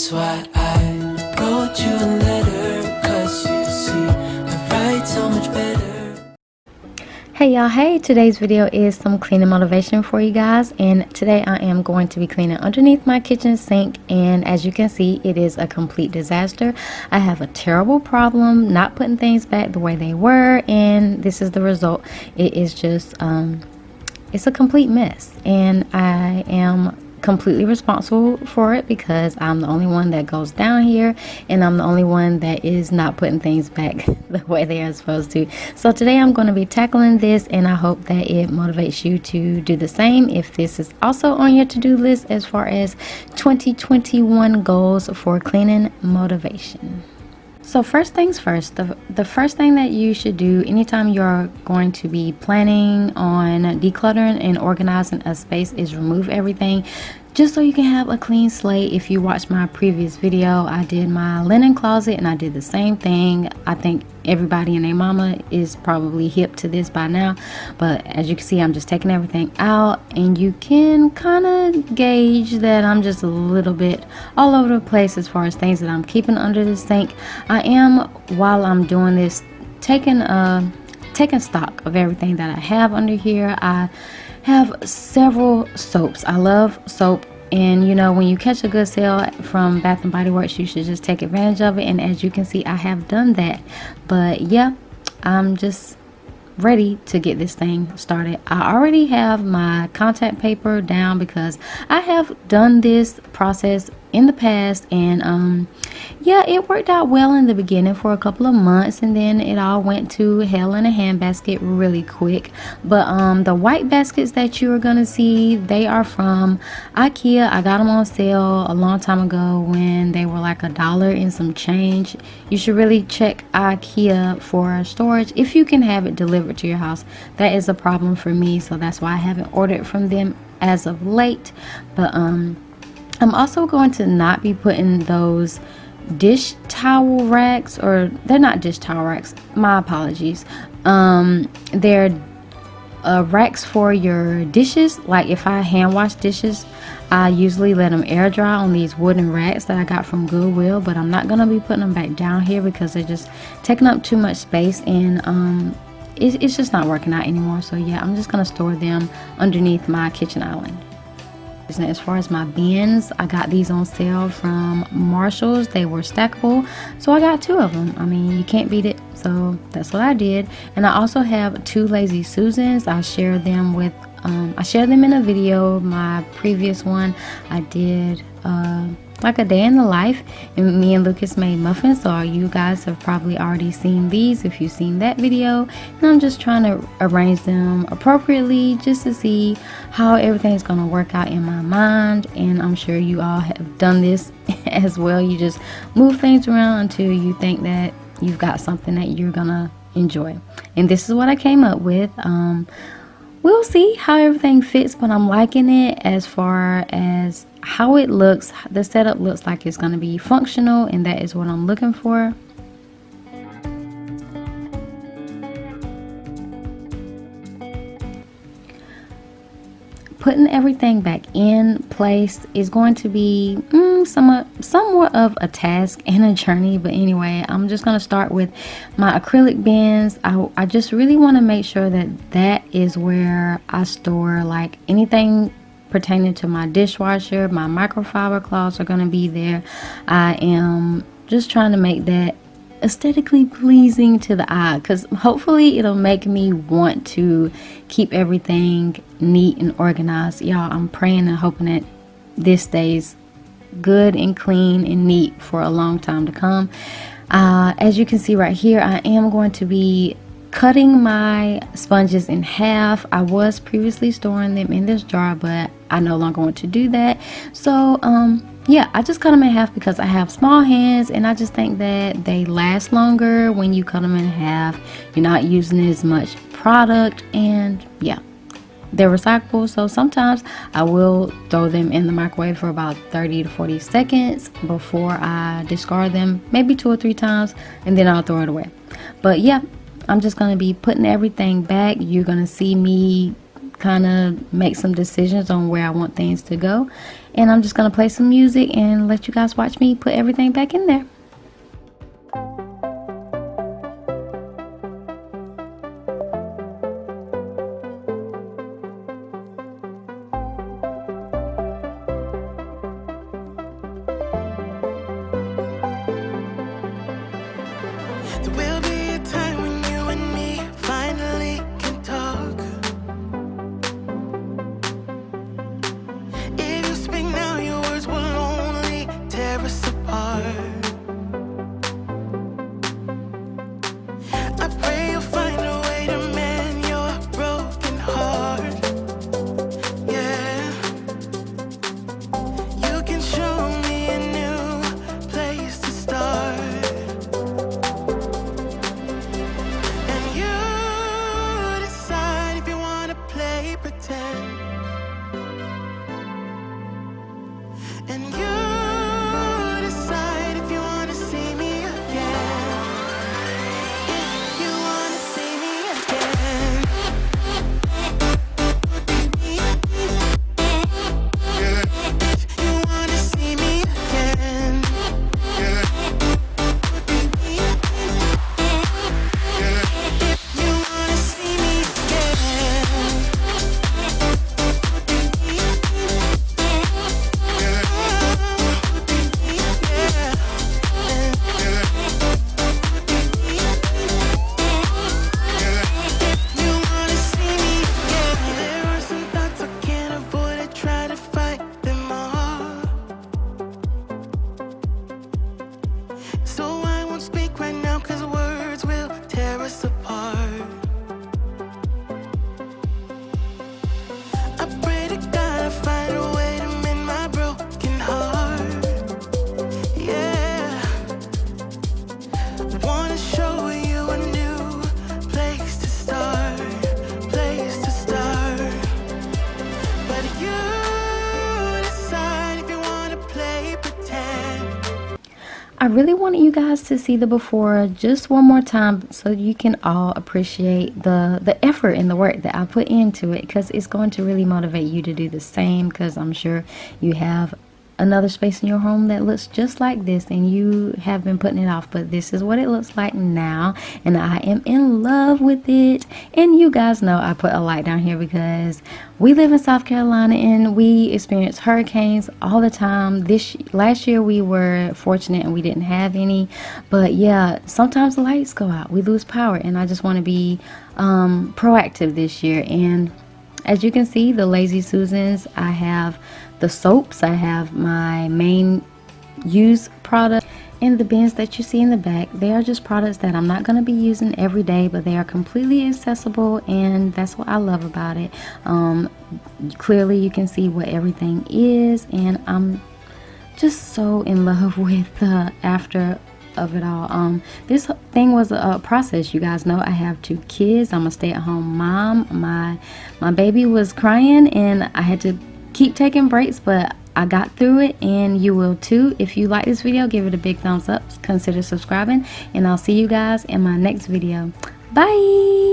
That's why I wrote you a letter, 'cause you see, I write so much better. Hey y'all, hey, today's video is some cleaning motivation for you guys, and today I am going to be cleaning underneath my kitchen sink, and as you can see, it is a complete disaster. I have a terrible problem not putting things back the way they were, and this is the result. It is just it's a complete mess, and I am completely responsible for it because I'm the only one that goes down here, and I'm the only one that is not putting things back the way they are supposed to. So today I'm going to be tackling this, and I hope that it motivates you to do the same if this is also on your to-do list as far as 2021 goals for cleaning motivation. So first things first, the first thing that you should do anytime you're going to be planning on decluttering and organizing a space is remove everything, just so you can have a clean slate. If you watched my previous video, I did my linen closet and I did the same thing. I think everybody and their mama is probably hip to this by now, but as you can see, I'm just taking everything out, and you can kind of gauge that I'm just a little bit all over the place as far as things that I'm keeping under the sink. I am, while I'm doing this, taking stock of everything that I have under here. I have several soaps. I love soap, and you know, when you catch a good sale from Bath and Body Works, you should just take advantage of it, and as you can see, I have done that. But yeah, I'm just ready to get this thing started. I already have my contact paper down because I have done this process in the past, and yeah, it worked out well in the beginning for a couple of months, and then it all went to hell in a handbasket really quick. But the white baskets that you are gonna see, they are from IKEA. I got them on sale a long time ago when they were like $1 and some change. You should really check IKEA for storage if you can have it delivered to your house. That is a problem for me, so that's why I haven't ordered from them as of late. But I'm also going to not be putting those dish towel racks, or they're not dish towel racks, my apologies. They're racks for your dishes. Like if I hand wash dishes, I usually let them air dry on these wooden racks that I got from Goodwill, but I'm not going to be putting them back down here because they're just taking up too much space, and it's just not working out anymore. So yeah, I'm just going to store them underneath my kitchen island. As far as my bins, I got these on sale from Marshall's. They were stackable, so I got 2 of them. I mean, you can't beat it, so that's what I did. And I also have 2 Lazy Susans. I shared them with I shared them in a video. My previous one, I did like a day in the life, and me and Lucas made muffins, so you guys have probably already seen these if you've seen that video. And I'm just trying to arrange them appropriately just to see how everything's going to work out in my mind, and I'm sure you all have done this as well. You just move things around until you think that you've got something that you're gonna enjoy, and this is what I came up with. We'll see how everything fits, but I'm liking it as far as how it looks. The setup looks like it's going to be functional, and that is what I'm looking for. Putting everything back in place is going to be somewhat of a task and a journey, but anyway, I'm just going to start with my acrylic bins. I just really want to make sure that that is where I store like anything pertaining to my dishwasher. My microfiber cloths are going to be there. I am just trying to make that aesthetically pleasing to the eye, because hopefully it'll make me want to keep everything neat and organized. Y'all, I'm praying and hoping that this stays good and clean and neat for a long time to come. As you can see right here, I am going to be cutting my sponges in half. I was previously storing them in this jar, but I no longer want to do that. So yeah, I just cut them in half because I have small hands, and I just think that they last longer when you cut them in half. You're not using as much product, and yeah, they're recyclable. So sometimes I will throw them in the microwave for about 30 to 40 seconds before I discard them, maybe 2 or 3 times, and then I'll throw it away. But yeah, I'm just going to be putting everything back. You're going to see me kind of make some decisions on where I want things to go. And I'm just going to play some music and let you guys watch me put everything back in there. There will be a time when you and me finally can talk. If you speak now, your words will only tear us apart. I pray you'll find a way to mend your broken heart. Yeah, you can show me a new place to start. And you decide if you wanna play pretend. And you decide if you wanna see me again. If you wanna see me again. If you wanna see me again. If you wanna see me There are some thoughts I can't avoid. I try to fight them off, so I won't speak right now, 'cause words will tear us apart. I pray to God I find a way to mend my broken heart. Yeah, wanna show you a new place to start, place to start. But you decide if you wanna play pretend. I really wanted you guys to see the before just one more time so you can all appreciate the effort and the work that I put into it, because it's going to really motivate you to do the same, because I'm sure you have another space in your home that looks just like this and you have been putting it off, but this is what it looks like now and I am in love with it. And you guys know I put a light down here because we live in South Carolina and we experience hurricanes all the time. Last year we were fortunate and we didn't have any, but yeah, sometimes the lights go out, we lose power, and I just want to be proactive this year. And as you can see, the Lazy Susans, I have the soaps, I have my main used product, and the bins that you see in the back, they are just products that I'm not going to be using every day, but they are completely accessible, and that's what I love about it. Clearly you can see what everything is, and I'm just so in love with the after of it all. This thing was a process. You guys know I have 2 kids. I'm a stay-at-home mom. My baby was crying and I had to keep taking breaks, but I got through it, and you will too. If you like this video, give it a big thumbs up, consider subscribing, and I'll see you guys in my next video. Bye.